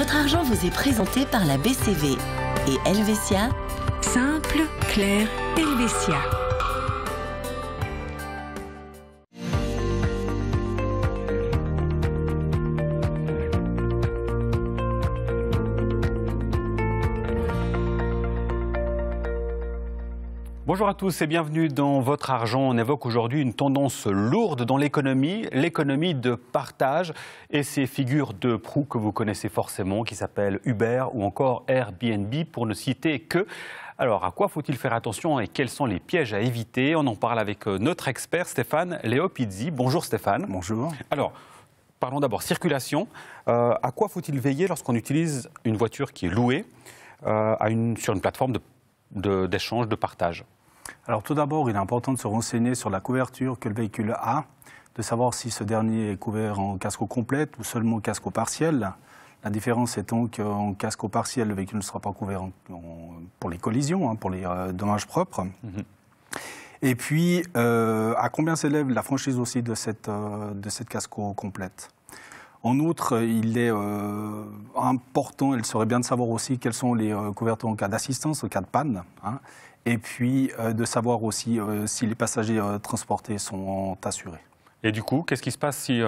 Votre argent vous est présenté par la BCV et Helvetia. Simple, clair, Helvetia. Bonjour à tous et bienvenue dans Votre Argent. On évoque aujourd'hui une tendance lourde dans l'économie, l'économie de partage et ces figures de proue que vous connaissez forcément qui s'appellent Uber ou encore Airbnb pour ne citer que. Alors à quoi faut-il faire attention et quels sont les pièges à éviter? On en parle avec notre expert Stéphane Leopizzi. Bonjour Stéphane. Bonjour. Alors, parlons d'abord circulation. À quoi faut-il veiller lorsqu'on utilise une voiture qui est louée sur une plateforme d'échange, de partage? Alors tout d'abord, il est important de se renseigner sur la couverture que le véhicule a, de savoir si ce dernier est couvert en casque complet ou seulement casque partiel. La différence étant qu'en casque partiel, le véhicule ne sera pas couvert pour les collisions, pour les dommages propres. Et puis, à combien s'élève la franchise aussi de cette casque complète? En outre, il est important, il serait bien de savoir aussi quelles sont les couvertures en cas d'assistance, en cas de panne. Et puis de savoir aussi si les passagers transportés sont assurés. Et du coup, qu'est-ce qui se passe si,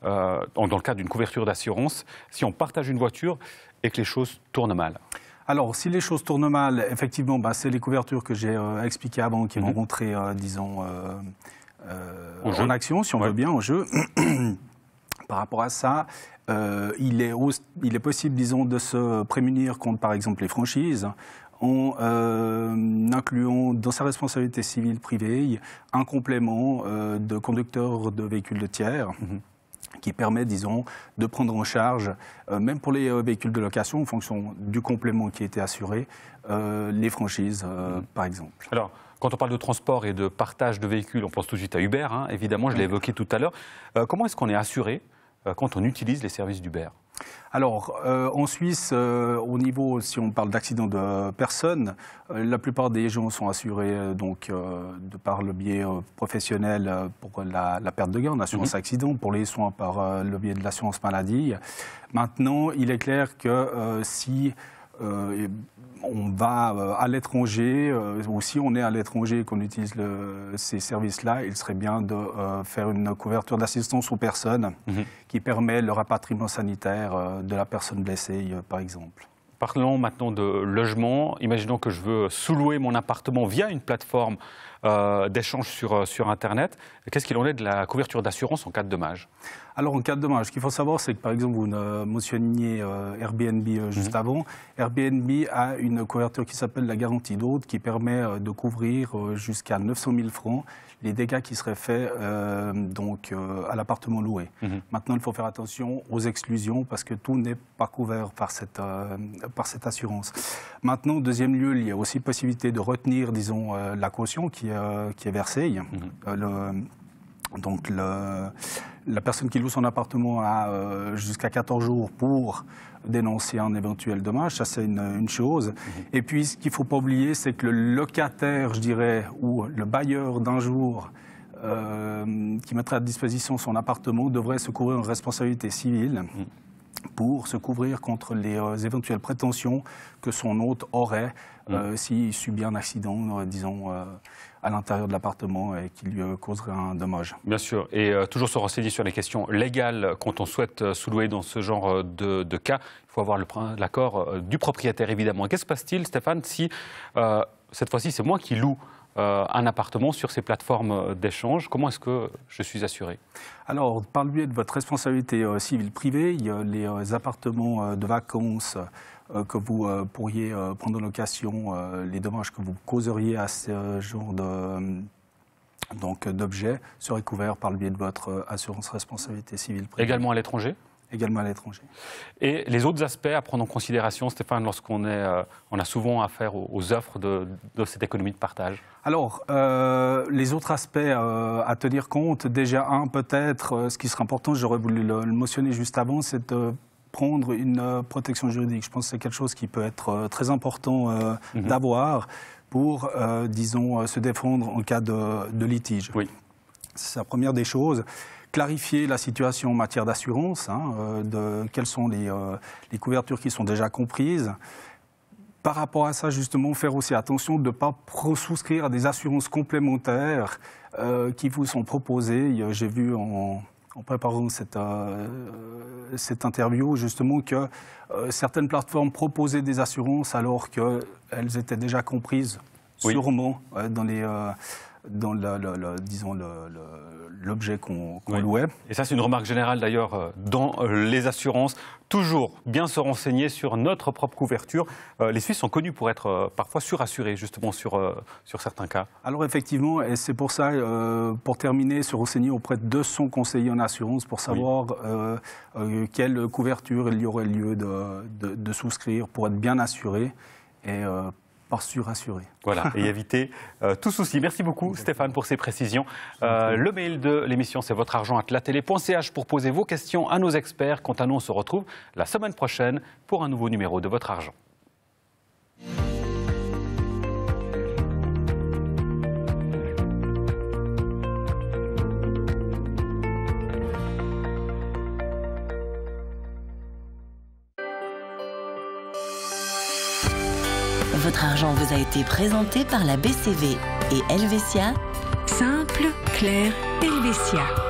dans le cadre d'une couverture d'assurance, si on partage une voiture et que les choses tournent mal? Alors, si les choses tournent mal, effectivement, c'est les couvertures que j'ai expliquées avant qui vont rentrer, disons, en action, si on veut bien, au jeu. Par rapport à ça, il est possible, disons, de se prémunir contre, par exemple, les franchises, en incluant dans sa responsabilité civile privée un complément de conducteur de véhicules de tiers qui permet, disons, de prendre en charge, même pour les véhicules de location, en fonction du complément qui a été assuré, les franchises, par exemple. Alors, quand on parle de transport et de partage de véhicules, on pense tout de suite à Uber, évidemment, je l'ai évoqué tout à l'heure. Comment est-ce qu'on est assuré quand on utilise les services d'Uber? Alors, en Suisse, au niveau, si on parle d'accidents de personnes, la plupart des gens sont assurés de par le biais professionnel pour la perte de gain, l'assurance accident, pour les soins par le biais de l'assurance maladie. Maintenant, il est clair que si on va à l'étranger, ou si on est à l'étranger et qu'on utilise ces services-là, il serait bien de faire une couverture d'assistance aux personnes qui permet le rapatriement sanitaire de la personne blessée, par exemple. Parlons maintenant de logement. Imaginons que je veux sous-louer mon appartement via une plateforme d'échange sur Internet. Qu'est-ce qu'il en est de la couverture d'assurance en cas de dommage? Alors, en cas de dommage, ce qu'il faut savoir, c'est que, par exemple, vous mentionniez Airbnb juste avant. Airbnb a une couverture qui s'appelle la garantie d'hôte qui permet de couvrir jusqu'à 900 000 francs les dégâts qui seraient faits à l'appartement loué. Maintenant, il faut faire attention aux exclusions parce que tout n'est pas couvert par cette assurance. Maintenant, en deuxième lieu, il y a aussi possibilité de retenir, disons, la caution qui est versée. Donc, la personne qui loue son appartement a jusqu'à 14 jours pour dénoncer un éventuel dommage. Ça, c'est une chose. Et puis, ce qu'il ne faut pas oublier, c'est que le locataire, je dirais, ou le bailleur d'un jour qui mettrait à disposition son appartement devrait se couvrir en responsabilité civile pour se couvrir contre les éventuelles prétentions que son hôte aurait s'il subit un accident, disons, à l'intérieur de l'appartement et qui lui causerait un dommage. Bien sûr, et toujours se renseigner sur les questions légales quand on souhaite sous-louer dans ce genre de cas. Il faut avoir l'accord du propriétaire, évidemment. Et qu'est-ce qui se passe-t-il, Stéphane, si cette fois-ci c'est moi qui loue un appartement sur ces plateformes d'échange? Comment est-ce que je suis assuré? Alors, par le biais de votre responsabilité civile privée, il y a les appartements de vacances que vous pourriez prendre en location, les dommages que vous causeriez à ce genre d'objets seraient couverts par le biais de votre assurance responsabilité civile privée. Également à l'étranger? Également à l'étranger. Et les autres aspects à prendre en considération, Stéphane, lorsqu'on on a souvent affaire aux offres de cette économie de partage? Alors, les autres aspects à tenir compte, déjà peut-être, ce qui serait important, j'aurais voulu le mentionner juste avant, c'est de prendre une protection juridique. Je pense que c'est quelque chose qui peut être très important d'avoir pour, disons, se défendre en cas de litige. Oui. C'est la première des choses. clarifier la situation en matière d'assurance, quelles sont les couvertures qui sont déjà comprises. Par rapport à ça, justement, faire aussi attention de ne pas souscrire à des assurances complémentaires qui vous sont proposées. J'ai vu en préparant cette interview, justement, que certaines plateformes proposaient des assurances alors qu'elles étaient déjà comprises, sûrement, dans l'objet qu'on louait. Et ça, c'est une remarque générale d'ailleurs dans les assurances. Toujours bien se renseigner sur notre propre couverture. Les Suisses sont connus pour être parfois surassurés, justement, sur certains cas. Alors effectivement, et c'est pour ça, pour terminer, se renseigner auprès de son conseiller en assurance pour savoir quelle couverture il y aurait lieu de souscrire pour être bien assuré et pas surassuré. Voilà, et éviter tout souci. Merci beaucoup Stéphane pour ces précisions. Le mail de l'émission, c'est votrargent@latélé.ch pour poser vos questions à nos experts. Quant à nous, on se retrouve la semaine prochaine pour un nouveau numéro de Votre Argent. Votre argent vous a été présenté par la BCV et Helvetia. Simple, clair, Helvetia.